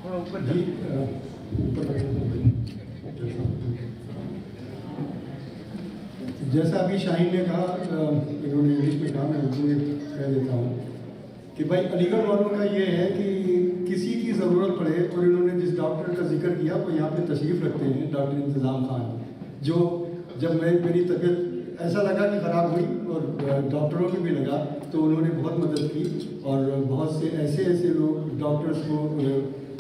जी जैसा अभी शाहीन ने कहा, इन्होंने इंग्लिश में कहा, मैं उर्दू में कह देता हूँ कि भाई अलीगढ़ वालों का ये है कि किसी की ज़रूरत पड़े, और इन्होंने जिस डॉक्टर का जिक्र किया वो यहाँ पे तशरीफ़ रखते हैं, डॉक्टर इंतज़ाम खान, जो जब मेरी तबीयत ऐसा लगा कि ख़राब हुई और डॉक्टरों को भी लगा, तो उन्होंने बहुत मदद की और बहुत से ऐसे लोग डॉक्टर्स को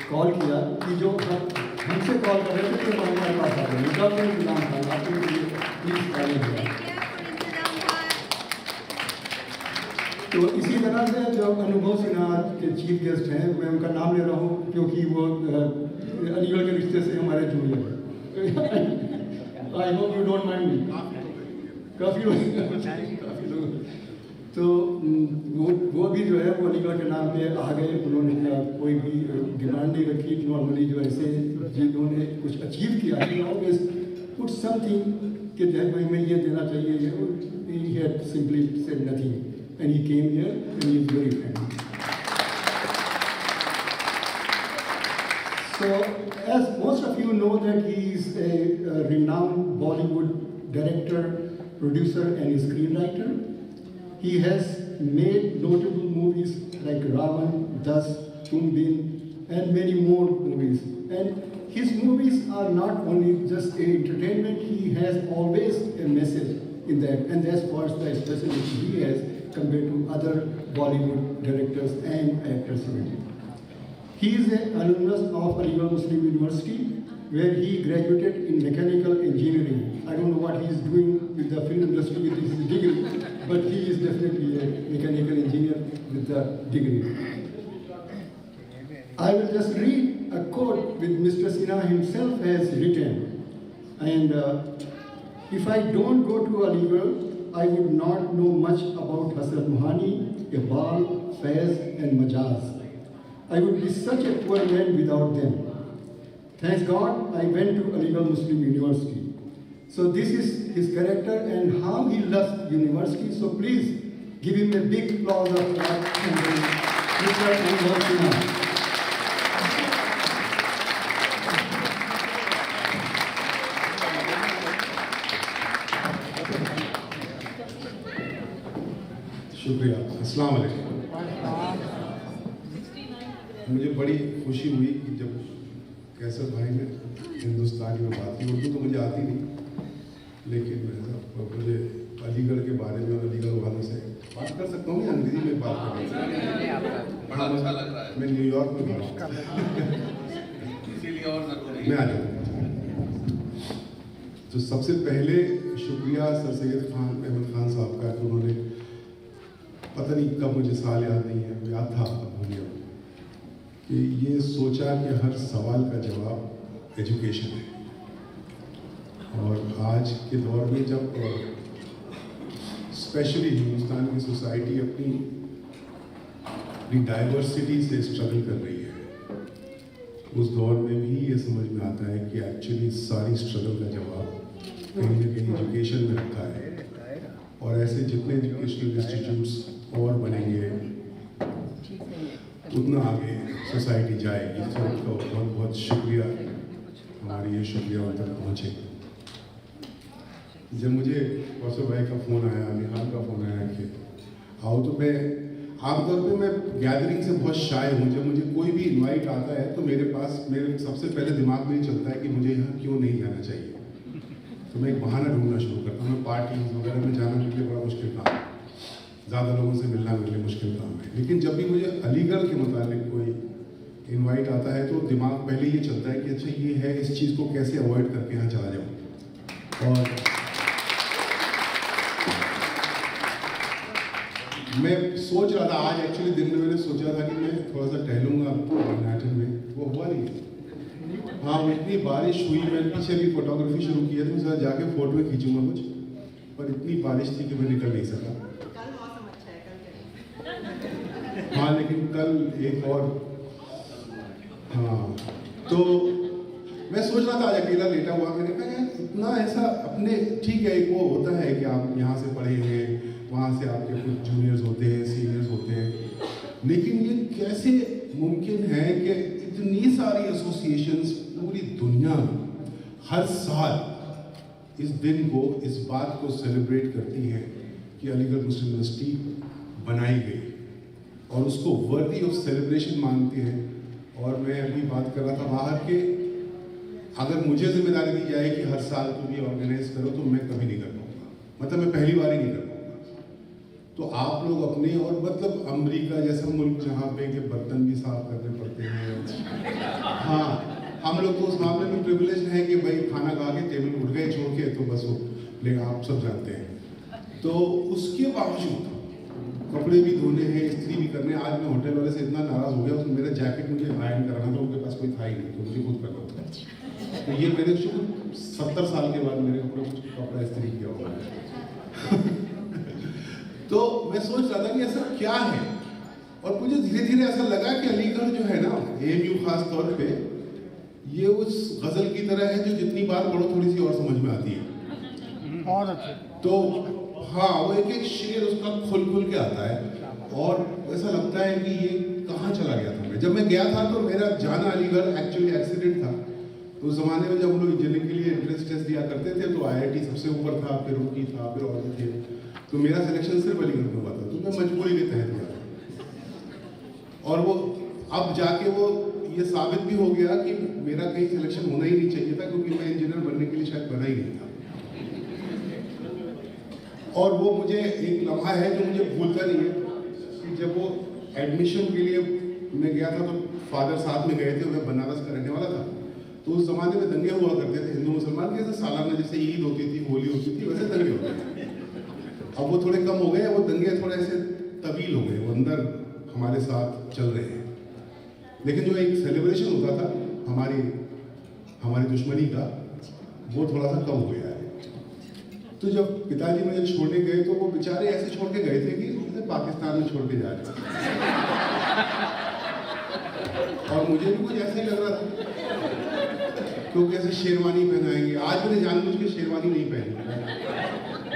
कॉल किया कि जो हमसे कॉल कर रहे थे कि हमारे पास आ गए। डॉक्टर इंतज़ाम खान आपके लिए प्लीज़ कॉल किया। तो इसी तरह से जो अनुभव सिन्हा के चीफ गेस्ट हैं, मैं उनका नाम ले रहा हूँ क्योंकि वो अलीगढ़ के रिश्ते से हमारे जूनियर हैं। I hope you don't mind मी। काफ़ी लोग तो वो भी जो है वो अलीगढ़ के नाम पे आ गए। उन्होंने कोई भी डिमांड नहीं रखी। नॉर्मली जो ऐसे जिन्होंने कुछ अचीव किया है ऑलवेज पुट समथिंग कि भाई मैं ये देना चाहिए, he had simply said nothing and he came here and he is very friendly. So as most of you know that he is a renowned Bollywood director, producer and screenwriter. He has made notable movies like Ravan, Das, Tum Bin and many more movies. And his movies are not only just entertainment, he has always a message in that, and that's what the specialty he has compared to other Bollywood directors and actors. He is an alumnus of Aligarh Muslim University, where he graduated in mechanical engineering. I don't know what he is doing with the film industry with his degree, but he is definitely a mechanical engineer with the degree. I will just read a quote with Mr. Sinha himself has written. And if I don't go to Aligarh, I would not know much about Hasrat Mohani, Iqbal, Faiz and Majaz. I would be such a poor man without them. Thanks God, I went to Aligarh Muslim University. So this is his character and how he loves university. So please give him a big applause of Mr. Anubhav Sinha. शुक्रिया। अस्सलाम वालेकुम। मुझे बड़ी खुशी हुई कि जब कैसर भाई ने हिंदुस्तानी में बात की। उर्दू तो मुझे आती नहीं, लेकिन मुझे अलीगढ़ के बारे में, अलीगढ़ वालों से बात कर सकता हूँ, अंग्रेजी में बात कर सकता हूँ। बड़ा अच्छा लग रहा है। मैं न्यूयॉर्क में बना इसीलिए और मैं आ जाऊँगा। तो सबसे पहले शुक्रिया सर सैयद अहमद खान साहब का कि उन्होंने, पता नहीं कब, मुझे साल याद नहीं है, याद था भूलिया, कि ये सोचा कि हर सवाल का जवाब एजुकेशन है। और आज के दौर में जब स्पेशली हिंदुस्तान की सोसाइटी अपनी डाइवर्सिटी से स्ट्रगल कर रही है, उस दौर में भी ये समझ में आता है कि एक्चुअली सारी स्ट्रगल का जवाब कहीं ना कहीं एजुकेशन में रखा है। और ऐसे जितने एजुकेशनल इंस्टीट्यूट्स और बनेंगे उतना आगे सोसाइटी जाएगी। तो उनका बहुत बहुत शुक्रिया, हमारी ये शुक्रिया उन तक पहुँचे। जब मुझे कौसर भाई का फ़ोन आया, निहाल का फ़ोन आया कि आओ, तो मैं आमतौर पे मैं गैदरिंग से बहुत शाय हूँ। जब मुझे कोई भी इनवाइट आता है तो मेरे सबसे पहले दिमाग में चलता है कि मुझे यहाँ क्यों नहीं जाना चाहिए। तो मैं एक बहाना ढूंढना शुरू करता हूँ। मैं पार्टी वगैरह में जाना मेरे लिए बड़ा मुश्किल काम है, ज़्यादा लोगों से मिलना मेरे लिए मुश्किल काम है। लेकिन जब भी मुझे अलीगढ़ के मुताबिक कोई इनवाइट आता है तो दिमाग पहले ये चलता है कि अच्छा ये है, इस चीज़ को कैसे अवॉइड करके यहाँ चला जाऊँ। और मैं सोच रहा था, आज एक्चुअली दिन में मैंने सोचा था कि मैं थोड़ा सा टहलूँगा मैनहट्टन में, वो हुआ नहीं। हाँ, इतनी बारिश हुई, मैंने पीछे भी फोटोग्राफी शुरू की है, तो मैं जाके फोटो खींचूंगा कुछ, पर इतनी बारिश थी कि मैं निकल नहीं सका। कल मौसम अच्छा है, कल हाँ, लेकिन कल एक और, हाँ, तो मैं सोच रहा था, आज अकेला लेटा हुआ, मैंने कहा यार इतना ऐसा अपने, ठीक है, एक वो होता है कि आप यहाँ से पढ़ेंगे, वहाँ से आपके कुछ जूनियर्स होते हैं, सीनियर्स होते हैं, लेकिन ये कैसे मुमकिन है कि इतनी सारी एसोसिएशंस पूरी दुनिया में हर साल इस दिन को, इस बात को सेलिब्रेट करती हैं कि अलीगढ़ मुस्लिम यूनिवर्सिटी बनाई गई और उसको वर्दी ऑफ सेलिब्रेशन मानते हैं। और मैं अभी बात कर रहा था बाहर के, अगर मुझे जिम्मेदारी दी जाए कि हर साल तुम ये ऑर्गेनाइज करो तो मैं कभी नहीं कर पाऊंगा, मतलब मैं पहली बार ही नहीं कर पाऊंगा। तो आप लोग अपने, और मतलब अमेरिका जैसा मुल्क जहाँ पे के बर्तन भी साफ करने पड़ते हैं, हाँ हम लोग तो उस मामले में प्रिविलेज हैं कि भाई खाना खा के टेबल उठ गए छोड़ के तो बस वो, लेकिन आप सब जानते हैं। तो उसके बावजूद कपड़े भी धोने हैं, इस्त्री भी करने। आज मैं होटल वाले से इतना नाराज हो गया, उसने मेरा जैकेट मुझे आयरन कराना था, उनके पास कोई था ही नहीं, तो मुझे खुद करना था। तो ये मैंने 70 साल के बाद मेरे कपड़ा इस्त्री किया होगा। तो मैं सोच रहा था कि ऐसा क्या है, और मुझे धीरे धीरे ऐसा लगा कि अलीगढ़ जो है ना, AMU खास तौर पे, ये उस गजल की तरह है जो जितनी बार पढ़ो थोड़ी सी और समझ में आती है। और तो हाँ, वो एक एक शेर उसका खुल खुल के आता है, और ऐसा लगता है कि ये कहाँ चला गया था। जब मैं गया था तो मेरा जाना अलीगढ़ एक्चुअली एक्सीडेंट था। तो उस ज़माने में जब हम लोग इंजीनियरिंग के लिए एंट्रेंस टेस्ट दिया करते थे तो IIT सबसे ऊपर था, फिर उनकी था, फिर और थे। तो मेरा सिलेक्शन सिर्फ अलीगढ़ में हुआ था, तो मैं मजबूरी के तहत गया। और वो अब जाके वो ये साबित भी हो गया कि मेरा कहीं सिलेक्शन होना ही नहीं चाहिए था, क्योंकि मैं इंजीनियर बनने के लिए शायद बना ही नहीं था। और वो मुझे एक लम्हा है जो मुझे भूलता नहीं है कि जब वो एडमिशन के लिए मैं गया था तो फादर साथ में गए थे, मैं बनारस का रहने वाला था। तो उस ज़माने में दंगे हुआ करते थे हिंदू मुसलमान के, जैसे सालाना जैसे ईद होती थी, होली होती थी, वैसे दंगे होते थे। अब वो थोड़े कम हो गए, वो दंगे थोड़े ऐसे तवील हो गए, वो अंदर हमारे साथ चल रहे हैं। लेकिन जो एक सेलिब्रेशन होता था हमारी दुश्मनी का, वो थोड़ा सा कम हो गया है। तो जब पिताजी मुझे छोड़ने गए तो वो बेचारे ऐसे छोड़ के गए थे कि जैसे पाकिस्तान में छोड़ के जा रहे थे। और मुझे भी कुछ ऐसा ही लग रहा था, क्योंकि ऐसे शेरवानी पहनाएंगे। आज मैंने जानबूझ के शेरवानी नहीं पहनी।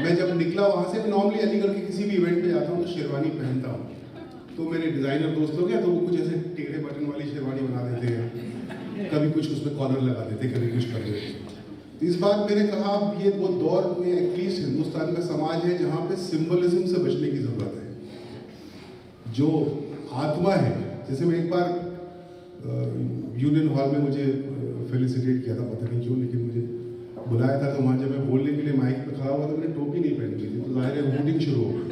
मैं जब निकला वहाँ से, नॉर्मली अलीगढ़ के किसी भी इवेंट पे जाता हूँ तो शेरवानी पहनता हूँ। तो मेरे डिज़ाइनर दोस्त लोग हैं तो वो कुछ ऐसे टेढ़े बटन वाली शेरवानी बना देते हैं, कभी कुछ उसमें कॉलर लगा देते, कभी कुछ कर देते। इस बार मैंने कहा ये वो दौर में एटलीस्ट हिंदुस्तान का समाज है जहाँ पे सिंबलिज्म से बचने की ज़रूरत है। जो आत्मा है, जैसे मैं एक बार यूनियन हॉल में मुझे फेलिसिटेट किया था, पता नहीं क्यों, लेकिन मुझे बुलाया था। तो वहाँ जब मैं बोलने के लिए माइक पे खड़ा हुआ तो मैंने टोपी नहीं पहनी हुई थी, तो जाहिर है हूटिंग शुरू हो गई।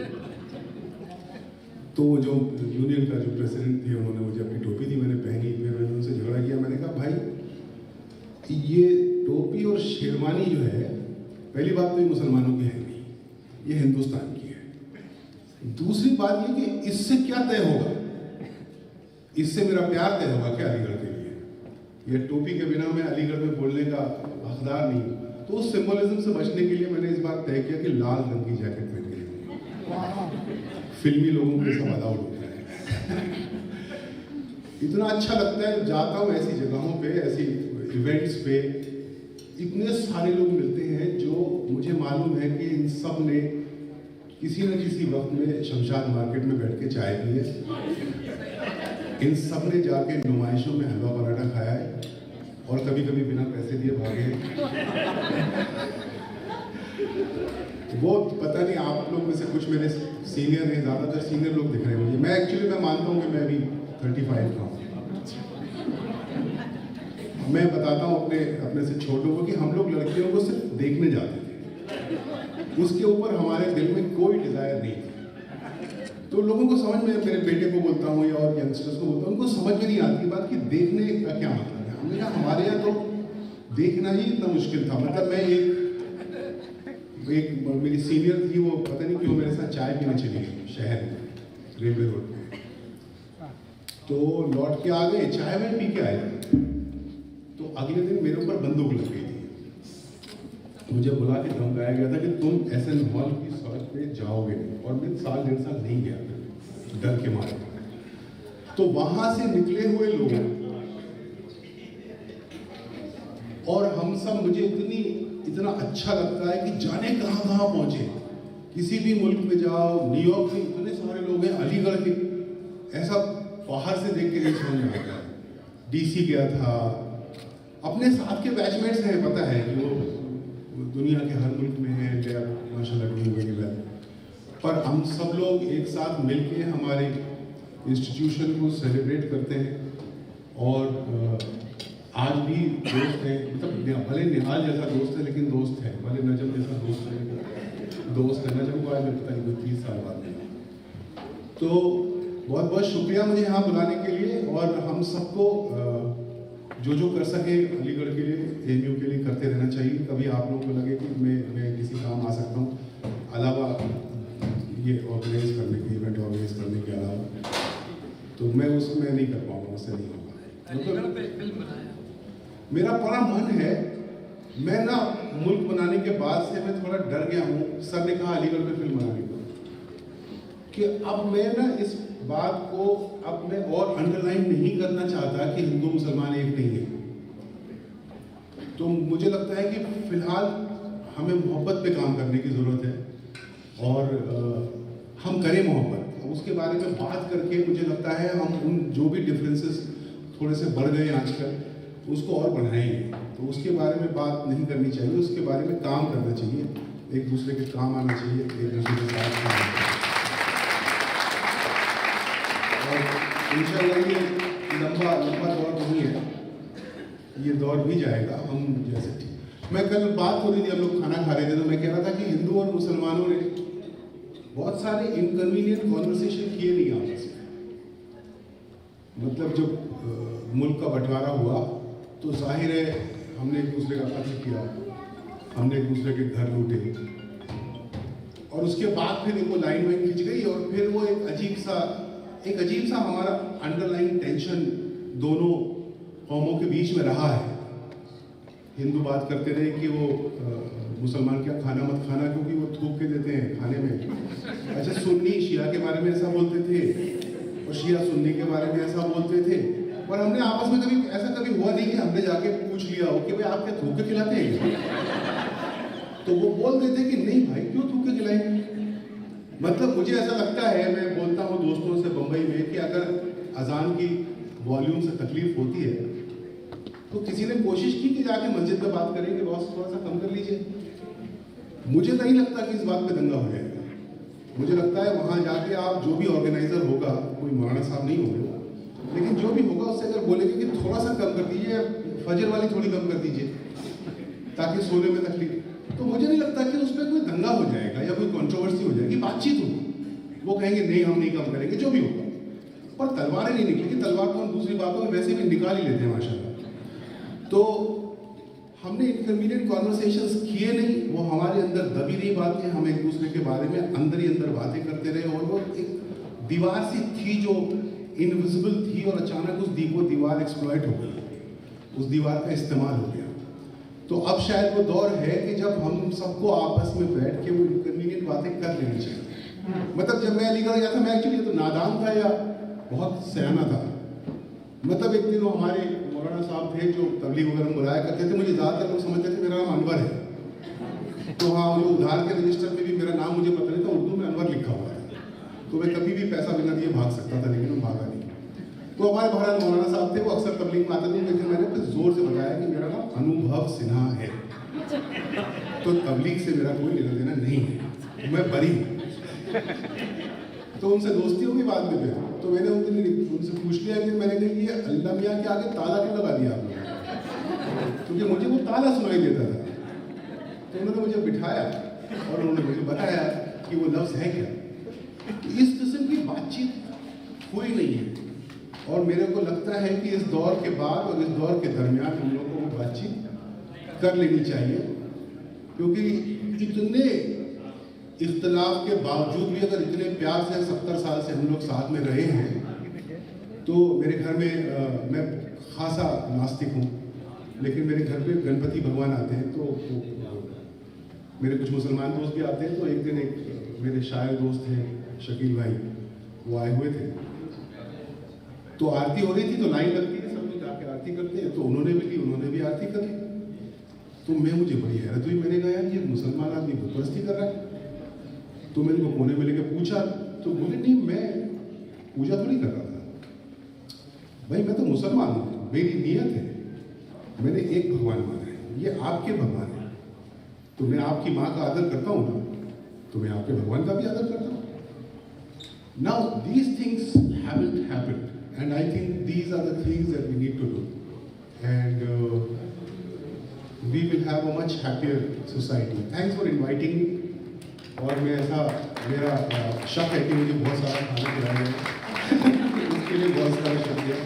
तो जो यूनियन का जो प्रेसिडेंट थे उन्होंने मुझे अपनी टोपी दी, मैंने पहनी। फिर मैंने उनसे झगड़ा किया, मैंने कहा भाई ये टोपी और शेरवानी जो है, पहली बात तो ये मुसलमानों की है नहीं, ये हिंदुस्तान की है। दूसरी बात ये कि इससे क्या तय होगा, इससे मेरा प्यार तय होगा क्या अलीगढ़ के लिए? ये टोपी के बिना मैं अलीगढ़ में बोलने का हकदार नहीं। तो उस सिंबलिज्म से बचने के लिए मैंने इस बार तय किया कि लाल रंग की जैकेट पहन के फिल्मी लोगों के सब अलाउड होता है। इतना अच्छा लगता है, जाता हूँ ऐसी जगहों पे, ऐसी इवेंट्स पे, इतने सारे लोग मिलते हैं जो मुझे मालूम है कि इन सब ने किसी न किसी वक्त में शमशाद मार्केट में बैठ के चाय पी है। इन सब ने जाके नुमाइशों में हलवा पराठा खाया है, और कभी कभी बिना पैसे दिए भागे। वो पता नहीं, आप लोग में से कुछ मेरे सीनियर हैं, ज़्यादातर सीनियर लोग दिख रहे हैं मुझे। मैं मानता हूँ कि मैं अभी 35 का हूँ। मैं बताता हूँ अपने से छोटों को कि हम लोग लड़कियों को सिर्फ देखने जाते थे, उसके ऊपर हमारे दिल में कोई डिज़ायर नहीं थी। तो लोगों को समझ में, मेरे बेटे को बोलता हूँ या और यंगस्टर्स को बोलता हूँ, उनको समझ में नहीं आती बात कि देखने का क्या मतलब है। हमने कहा हमारे यहाँ तो देखना ही इतना मुश्किल था। मतलब मैं एक मेरी सीनियर थी, वो पता नहीं क्यों मेरे साथ चाय पीने चली गई शहर में, रेलवे रोड पे। तो लौट के आ गए, चाय में पी के आए। तो अगले दिन मेरे ऊपर बंदूक लग गई थी। मुझे बुला के धमकाया गया था कि तुम SN हॉल की सड़क पे जाओगे नहीं। और मैं 1.5 साल नहीं गया डर के मारे। तो वहां से निकले हुए लोग और हम सब, मुझे इतना अच्छा लगता है कि जाने कहाँ पहुंचे। किसी भी मुल्क में जाओ, न्यूयॉर्क में इतने सारे लोग हैं, अलीगढ़ के, ऐसा बाहर से देख के नहीं समझ में आता है। DC गया था, अपने साथ के बैचमेट्स हैं, पता है कि वो दुनिया के हर मुल्क में हैं, इंडिया माशाल्लाह डूइंग वेरी वेल, पर हम सब लोग एक साथ मिलके हमारे इंस्टीट्यूशन को सेलिब्रेट करते हैं और आज भी दोस्त हैं। मतलब भले निहाल जैसा दोस्त है लेकिन दोस्त है, भले नजम जैसा दोस्त है, दोस्त है। नजम को आज मैं पता नहीं 30 साल बाद मिला। तो बहुत बहुत शुक्रिया मुझे यहाँ बुलाने के लिए, और हम सबको जो कर सके अलीगढ़ के लिए, AMU के लिए करते रहना चाहिए। कभी आप लोगों को लगे कि मैं किसी काम आ सकता हूँ, अलावा ये ऑर्गेनाइज करने के, इवेंट ऑर्गेनाइज करने के अलावा, तो मैं उसमें नहीं कर पाऊँगा, मुझसे नहीं होगा। मतलब मेरा बड़ा मन है, मैं ना मुल्क बनाने के बाद से मैं थोड़ा डर गया हूँ। सर ने कहा अलीगढ़ में फिल्म बनाने को, कि अब मैं ना इस बात को अब मैं और अंडरलाइन नहीं करना चाहता कि हिंदू मुसलमान एक नहीं है। तो मुझे लगता है कि फिलहाल हमें मोहब्बत पे काम करने की ज़रूरत है, और हम करें मोहब्बत। उसके बारे में बात करके मुझे लगता है हम उन जो भी डिफरेंसेस थोड़े से बढ़ गए आजकल, उसको और बढ़ाएंगे। तो उसके बारे में बात नहीं करनी चाहिए, उसके बारे में काम करना चाहिए, एक दूसरे के काम आना चाहिए, एक दूसरे के साथ काम आना चाहिए। और इंशाल्लाह ये लंबा दौर नहीं है, ये दौर भी जाएगा। हम जैसे मैं कल बात हो रही थी, हम लोग खाना खा रहे थे, तो मैं कह रहा था कि हिंदू और मुसलमानों ने बहुत सारे इनकन्वीनियंट कॉन्वर्सेशन किए नहीं आपस में। मतलब जब मुल्क का बंटवारा हुआ तो जाहिर है हमने एक दूसरे का कत्ल किया, हमने एक दूसरे के घर लूटे, और उसके बाद फिर वो लाइन वाइन खिंच गई, और फिर वो एक अजीब सा हमारा अंडरलाइन टेंशन दोनों कौमों के बीच में रहा है। हिंदू बात करते रहे कि वो मुसलमान क्या खाना मत खाना क्योंकि वो थूक के देते हैं खाने में। अच्छा, सुन्नी शिया के बारे में ऐसा बोलते थे, और शिया सुन्नी के बारे में ऐसा बोलते थे, पर हमने आपस में कभी हुआ नहीं कि हमने जाके पूछ लिया हो कि भाई आप क्या थूक के खिलाते हैं? तो वो बोल देते कि नहीं भाई, क्यों थूक के खिलाएंगे। मतलब मुझे ऐसा लगता है, मैं बोलता हूँ दोस्तों से बम्बई में, कि अगर अजान की वॉल्यूम से तकलीफ होती है तो किसी ने कोशिश की कि जाके मस्जिद में बात करें कि बॉस थोड़ा सा कम कर लीजिए। मुझे नहीं लगता कि इस बात पे दंगा हो जाएगा। मुझे लगता है वहाँ जाके आप जो भी ऑर्गेनाइजर होगा, कोई मौलाना साहब नहीं होंगे, लेकिन जो भी होगा उससे अगर बोलेंगे कि थोड़ा सा कम कर दीजिए, फजर वाली थोड़ी कम कर दीजिए ताकि सोने में तकलीफ, तो मुझे नहीं लगता कि उसमें कोई दंगा हो जाएगा या कोई कंट्रोवर्सी हो जाएगी, बातचीत होगी। वो कहेंगे नहीं हम नहीं कम करेंगे, जो भी होगा, पर तलवारें नहीं निकलेगी। तलवार को हम दूसरी बातों में वैसे भी निकाल ही लेते हैं माशाल्लाह। तो हमने इनकन्वीनियंट कॉन्वर्सेशंस किए नहीं, वो हमारे अंदर दबी रही बातें, हम एक दूसरे के बारे में अंदर ही अंदर बातें करते रहे, और वो एक दीवार सी थी जो इनविजिबल थी, और अचानक उस दीवार एक्सप्लॉइट हो गई, उस दीवार का इस्तेमाल हो गया। तो अब शायद वो दौर है कि जब हम सबको आपस में बैठ के वो इनकन्वीनियंट बातें कर लेनी चाहिए। मतलब जब मैं अलीगढ़ गया था, मैं एक्चुअली तो नादान था या बहुत सयाना था। मतलब एक दिन हमारे मौलाना साहब थे जो तबलीग वगैरह बुलाया करते थे, मुझे ज़्यादातर लोग समझते थे मेरा नाम अनवर है। तो हाँ, जो उधार के रजिस्टर में भी मेरा नाम मुझे पता नहीं था, उर्दू में अनवर लिखा हुआ है, तो मैं कभी भी पैसा बिना दिए भाग सकता था, लेकिन मैं भागा नहीं। तो हमारे बहरहाल मौलाना साहब थे, वो अक्सर तबलीग में आते थे, लेकिन मैंने फिर जोर से बताया कि मेरा नाम अनुभव सिन्हा है, तो तबलीग से मेरा कोई लेना देना नहीं है, मैं बरी हूँ। तो उनसे दोस्ती होगी बाद में फिर, तो मैंने उनसे पूछ लिया कि मैंने कहा ये अल्लाह मियाँ के आगे ताला क्यों लगा दिया आपने, क्योंकि मुझे वो ताला सुनाई देता था। तो उन्होंने मुझे बिठाया और उन्होंने मुझे बताया कि वो लफ्ज़ है क्या। तो इस किस्म की बातचीत हुई नहीं है, और मेरे को लगता है कि इस दौर के बाद और इस दौर के दरमियान हम लोगों को बातचीत कर लेनी चाहिए, क्योंकि इतने इख्तलाफ के बावजूद भी अगर इतने प्यार से 70 साल से हम लोग साथ में रहे हैं, तो मेरे घर में मैं खासा नास्तिक हूँ, लेकिन मेरे घर पे गणपति भगवान आते हैं, तो मेरे कुछ मुसलमान दोस्त भी आते हैं। तो एक दिन एक मेरे शायर दोस्त हैं शकील भाई, वो आए हुए थे, तो आरती हो रही थी, तो लाइन लगती है, सब लोग जाके आरती करते हैं, तो उन्होंने भी ली, उन्होंने भी आरती कर ली। तो मुझे बड़ी हैरत हुई, मैंने कहा यार ये मुसलमान आदमी बुतपरस्ती कर रहा है। तो मैंने उनको कोने में लेकर पूछा, तो बोले नहीं मैं पूजा थोड़ी कर रहा था, भाई मैं तो मुसलमान हूँ, मेरी नियत है, मैंने एक भगवान माना है, ये आपके भगवान है, तो मैं आपकी माँ का आदर करता हूँ ना, तो मैं आपके भगवान का भी आदर करता हूँ. Now these things haven't happened, and I think these are the things that we need to do, and we will have a much happier society. Thanks for inviting me. और मैं ऐसा मेरा शक है कि मुझे बहुत सारा खाना खिलाया है उसके लिए बहुत सारा शुक्रिया.